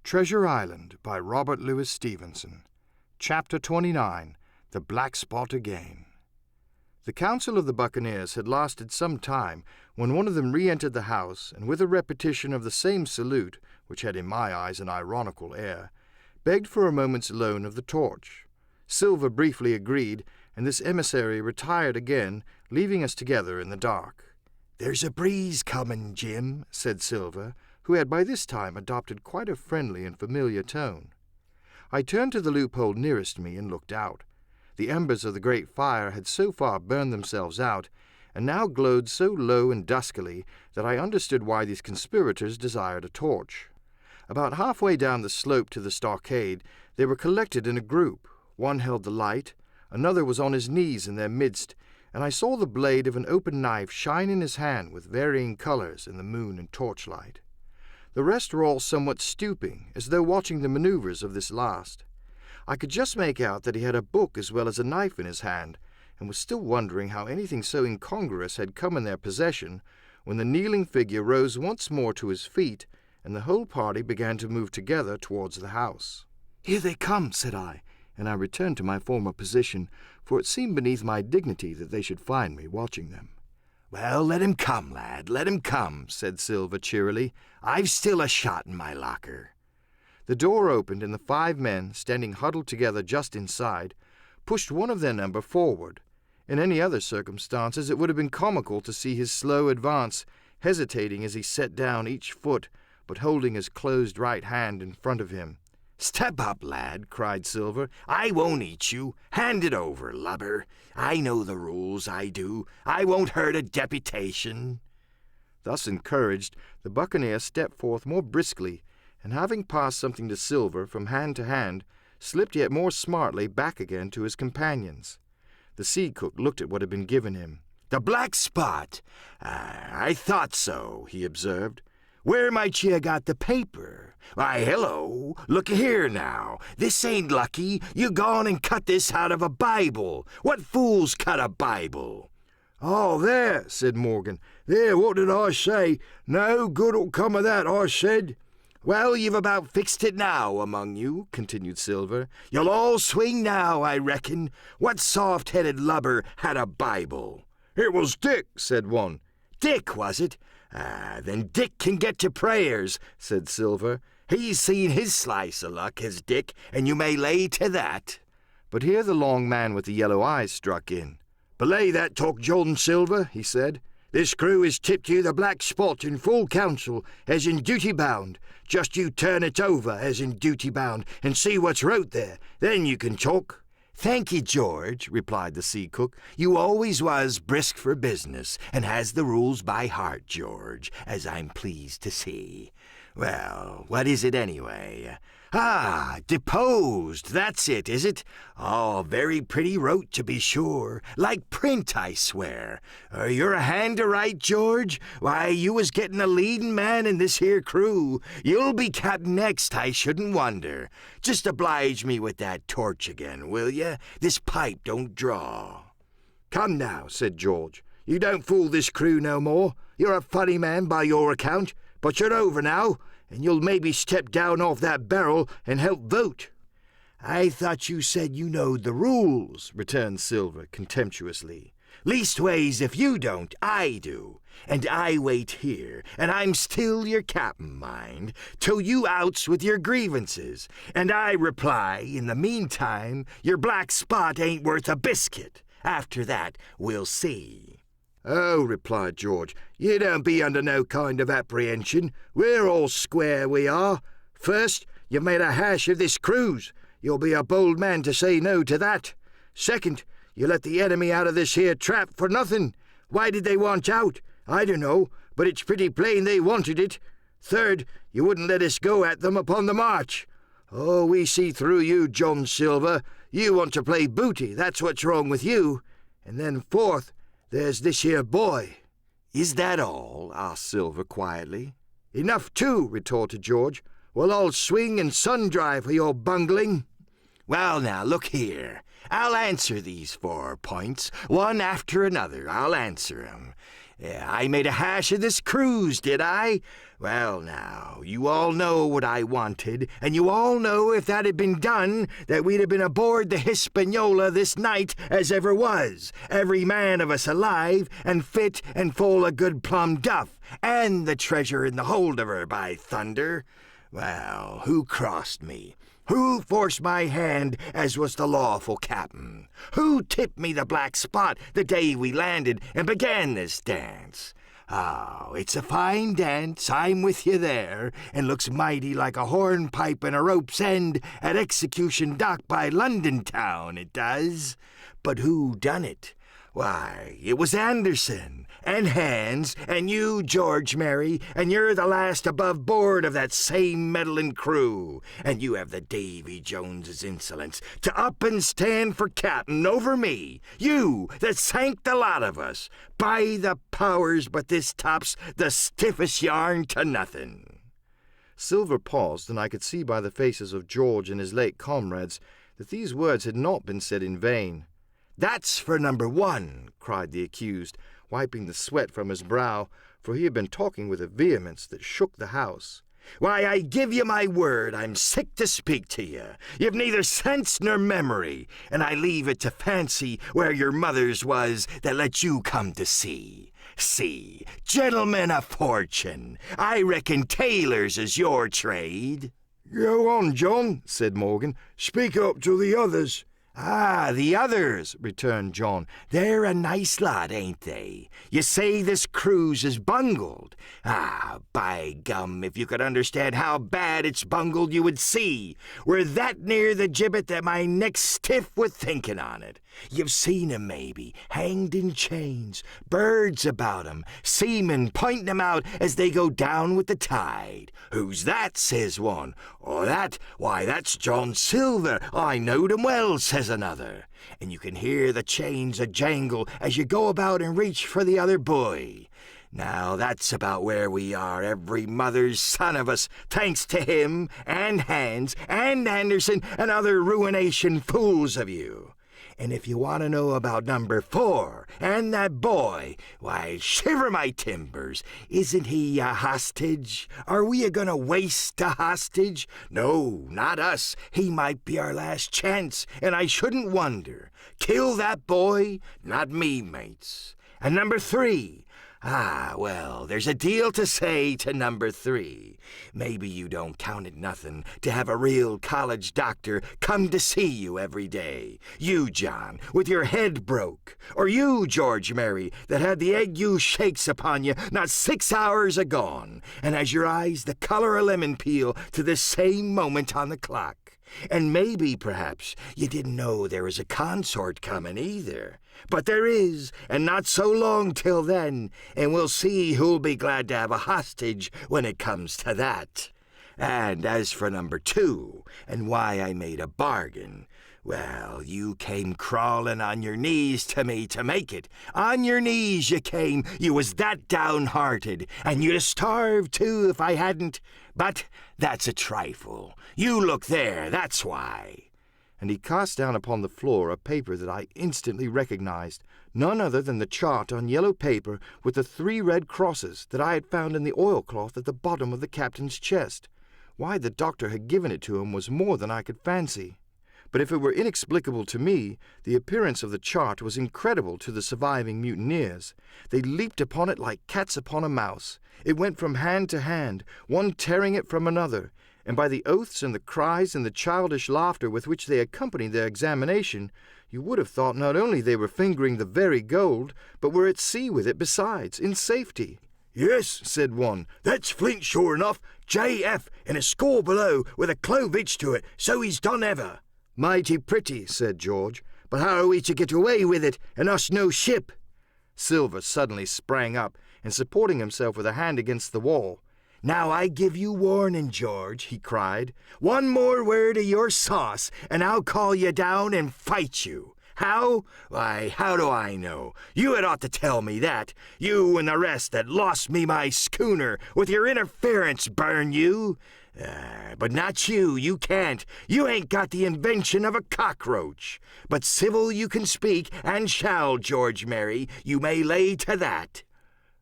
Treasure Island by Robert Louis Stevenson. Chapter 29. The Black Spot Again. The council of the buccaneers had lasted some time when one of them re-entered the house, and with a repetition of the same salute, which had in my eyes an ironical air, begged for a moment's loan of the torch. Silver briefly agreed, and this emissary retired again, leaving us together in the dark. "There's a breeze coming, Jim," said Silver, who had by this time adopted quite a friendly and familiar tone. I turned to the loophole nearest me and looked out. The embers of the great fire had so far burned themselves out, and now glowed so low and duskily that I understood why these conspirators desired a torch. About halfway down the slope to the stockade, they were collected in a group. One held the light, another was on his knees in their midst, and I saw the blade of an open knife shine in his hand with varying colors in the moon and torchlight. The rest were all somewhat stooping, as though watching the maneuvers of this last. I could just make out that he had a book as well as a knife in his hand, and was still wondering how anything so incongruous had come in their possession, when the kneeling figure rose once more to his feet, and the whole party began to move together towards the house. "Here they come," said I, and I returned to my former position, for it seemed beneath my dignity that they should find me watching them. "Well, let him come, lad, let him come," said Silver cheerily. "I've still a shot in my locker." The door opened, and the 5 men, standing huddled together just inside, pushed one of their number forward. In any other circumstances it would have been comical to see his slow advance, hesitating as he set down each foot, but holding his closed right hand in front of him. "Step up, lad," cried Silver. "I won't eat you. Hand it over, lubber. I know the rules, I do. I won't hurt a deputation." Thus encouraged, the buccaneer stepped forth more briskly, and having passed something to Silver from hand to hand, slipped yet more smartly back again to his companions. The sea cook looked at what had been given him. "The black spot! I thought so," he observed. "Where might ye ha' got the paper? Why, hello, look here now. This ain't lucky. You gone and cut this out of a Bible. What fools cut a Bible?" "Oh, there," said Morgan. "There, what did I say? No good'll come of that, I said." "Well, you've about fixed it now among you," continued Silver. "You'll all swing now, I reckon. What soft-headed lubber had a Bible?" "It was Dick," said one. "Dick, was it? Then Dick can get to prayers," said Silver. "He's seen his slice of luck, has Dick, and you may lay to that." But here the long man with the yellow eyes struck in. "Belay that talk, John Silver," he said. "This crew has tipped you the black spot in full council, as in duty bound. Just you turn it over, as in duty bound, and see what's wrote there. Then you can talk." "Thank ye, George," replied the sea cook. "You always was brisk for business, and has the rules by heart, George, as I'm pleased to see. Well, what is it anyway? Deposed, that's it, is it? Oh, very pretty wrote, to be sure. Like print, I swear. You're a hand to write, George? Why, you was getting a leading man in this here crew. You'll be captain next, I shouldn't wonder. Just oblige me with that torch again, will ye? This pipe don't draw." "Come now," said George. "You don't fool this crew no more. You're a funny man by your account, but you're over now, and you'll maybe step down off that barrel and help vote." "I thought you said you knowed the rules," returned Silver contemptuously. "Leastways, if you don't, I do. And I wait here, and I'm still your cap'n, mind, till you outs with your grievances. And I reply, in the meantime, your black spot ain't worth a biscuit. After that, we'll see." "Oh," replied George, "you don't be under no kind of apprehension. We're all square, we are. First, you've made a hash of this cruise. You'll be a bold man to say no to that. Second, you let the enemy out of this here trap for nothing. Why did they want out? I don't know, but it's pretty plain they wanted it. Third, you wouldn't let us go at them upon the march. Oh, we see through you, John Silver. You want to play booty, that's what's wrong with you. And then fourth, there's this here boy." "Is that all?" asked Silver quietly. "Enough too," retorted George. "Well, I'll swing and sun-dry for your bungling." "Well, now, look here. I'll answer these 4 points, one after another. I'll answer 'em. I made a hash of this cruise, did I? Well, now, you all know what I wanted, and you all know if that had been done, that we'd have been aboard the Hispaniola this night as ever was, every man of us alive, and fit and full of good plum duff, and the treasure in the hold of her, by thunder. Well, who crossed me? Who forced my hand as was the lawful captain? Who tipped me the black spot the day we landed and began this dance? Oh, it's a fine dance, I'm with you there, and looks mighty like a hornpipe and a rope's end at Execution Dock by London town, it does. But who done it? Why, it was Anderson, and Hans, and you, George Mary, and you're the last above board of that same meddling crew, and you have the Davy Jones's insolence to up and stand for captain over me, you that sank the lot of us. By the powers, but this tops the stiffest yarn to nothing. Silver paused, and I could see by the faces of George and his late comrades that these words had not been said in vain. That's for number one, cried the accused, wiping the sweat from his brow, for he had been talking with a vehemence that shook the house. Why, I give you my word, I'm sick to speak to you. You've neither sense nor memory, and I leave it to fancy where your mother's was that let you come to sea. See, gentlemen of fortune, I reckon tailors is your trade. Go on, John, said Morgan. Speak up to the others. Ah, the others, returned John. They're a nice lot, ain't they? You say this cruise is bungled. Ah, by gum, if you could understand how bad it's bungled, you would see. We're that near the gibbet that my neck's stiff with thinking on it. You've seen 'em, maybe, hanged in chains, birds about 'em, seamen pointing 'em out as they go down with the tide. Who's that, says one. Oh, why, that's John Silver. I knowed him well, says another. And you can hear the chains a-jangle as you go about and reach for the other buoy. Now, that's about where we are, every mother's son of us, thanks to him, and Hans, and Anderson, and other ruination fools of you. And if you want to know about number 4, and that boy, why, shiver my timbers, isn't he a hostage? Are we a-going to waste a hostage? No, not us. He might be our last chance, and I shouldn't wonder. Kill that boy? Not me, mates. And number 3... Ah, well, there's a deal to say to number 3. Maybe you don't count it nothing to have a real college doctor come to see you every day. You, John, with your head broke. Or you, George Mary, that had the ague shakes upon you not 6 hours agone, and has your eyes the color of lemon peel to this same moment on the clock. And maybe, perhaps, you didn't know there was a consort coming either. But there is, and not so long till then, and we'll see who'll be glad to have a hostage when it comes to that. And as for number 2, and why I made a bargain, well, you came crawling on your knees to me to make it. On your knees you came, you was that downhearted, and you'd have starved too if I hadn't. But that's a trifle. You look there, that's why. And he cast down upon the floor a paper that I instantly recognized, none other than the chart on yellow paper with the 3 red crosses that I had found in the oilcloth at the bottom of the captain's chest. Why the doctor had given it to him was more than I could fancy. But if it were inexplicable to me, the appearance of the chart was incredible to the surviving mutineers. They leaped upon it like cats upon a mouse. It went from hand to hand, one tearing it from another, and by the oaths and the cries and the childish laughter with which they accompanied their examination, you would have thought not only they were fingering the very gold, but were at sea with it besides, in safety. "Yes," said one, "that's Flint sure enough, J.F., and a score below with a clovage to it, so he's done ever." "Mighty pretty," said George, "but how are we to get away with it, and us no ship?" Silver suddenly sprang up, and supporting himself with a hand against the wall, "Now I give you warning, George," he cried. "One more word of your sauce, and I'll call you down and fight you. How? Why, how do I know? You had ought to tell me that. You and the rest that lost me my schooner with your interference, burn you. But not you. You can't. You ain't got the invention of a cockroach. But civil you can speak, and shall, George Mary. You may lay to that."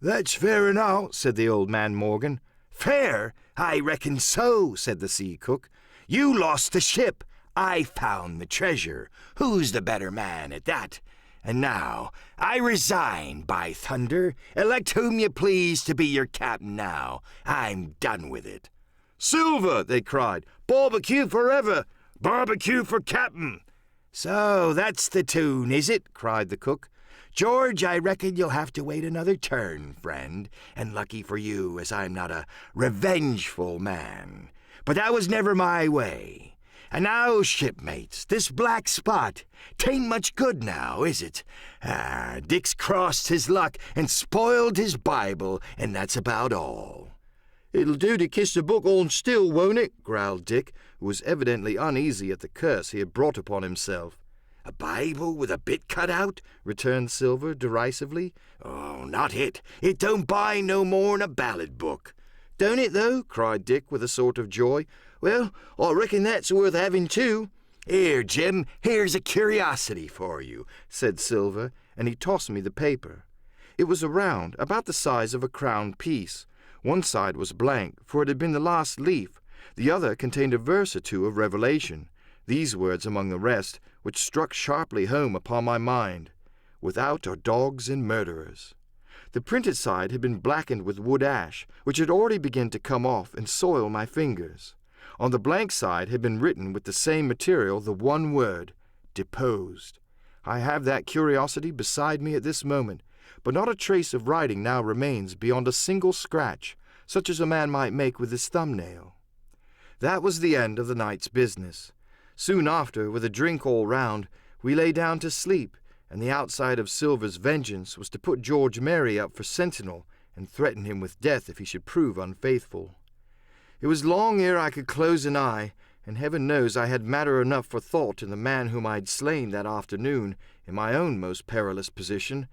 "That's fair enough," said the old man Morgan. "Fair? I reckon so," said the sea cook. "You lost the ship. I found the treasure. Who's the better man at that? And now, I resign, by thunder. Elect whom you please to be your captain now. I'm done with it." "Silver!" they cried. "Barbecue forever! Barbecue for captain!" "So that's the tune, is it?" cried the cook. "George, I reckon you'll have to wait another turn, friend, and lucky for you as I'm not a revengeful man. But that was never my way. And now, shipmates, this black spot, 'tain't much good now, is it? Dick's crossed his luck and spoiled his Bible, and that's about all." "It'll do to kiss the book on still, won't it?" growled Dick, who was evidently uneasy at the curse he had brought upon himself. "A Bible with a bit cut out?" returned Silver derisively. "Oh, not it. It don't buy no more'n a ballad book." "Don't it, though?" cried Dick with a sort of joy. "Well, I reckon that's worth having, too." "Here, Jim, here's a curiosity for you," said Silver, and he tossed me the paper. It was round, about the size of a crown piece. One side was blank, for it had been the last leaf. The other contained a verse or two of Revelation, these words among the rest, which struck sharply home upon my mind: "Without are dogs and murderers." The printed side had been blackened with wood ash, which had already begun to come off and soil my fingers. On the blank side had been written with the same material the one word, "Deposed." I have that curiosity beside me at this moment, but not a trace of writing now remains beyond a single scratch, such as a man might make with his thumbnail. That was the end of the night's business. Soon after, with a drink all round, we lay down to sleep, and the outside of Silver's vengeance was to put George Merry up for sentinel and threaten him with death if he should prove unfaithful. It was long ere I could close an eye, and heaven knows I had matter enough for thought in the man whom I had slain that afternoon in my own most perilous position,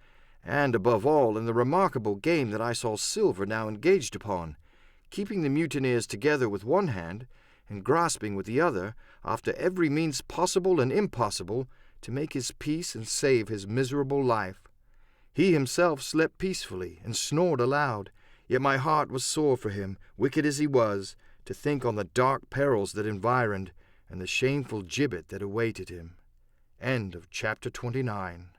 and, above all, in the remarkable game that I saw Silver now engaged upon, keeping the mutineers together with one hand, and grasping with the other, after every means possible and impossible, to make his peace and save his miserable life. He himself slept peacefully and snored aloud, yet my heart was sore for him, wicked as he was, to think on the dark perils that environed, and the shameful gibbet that awaited him. End of chapter 29.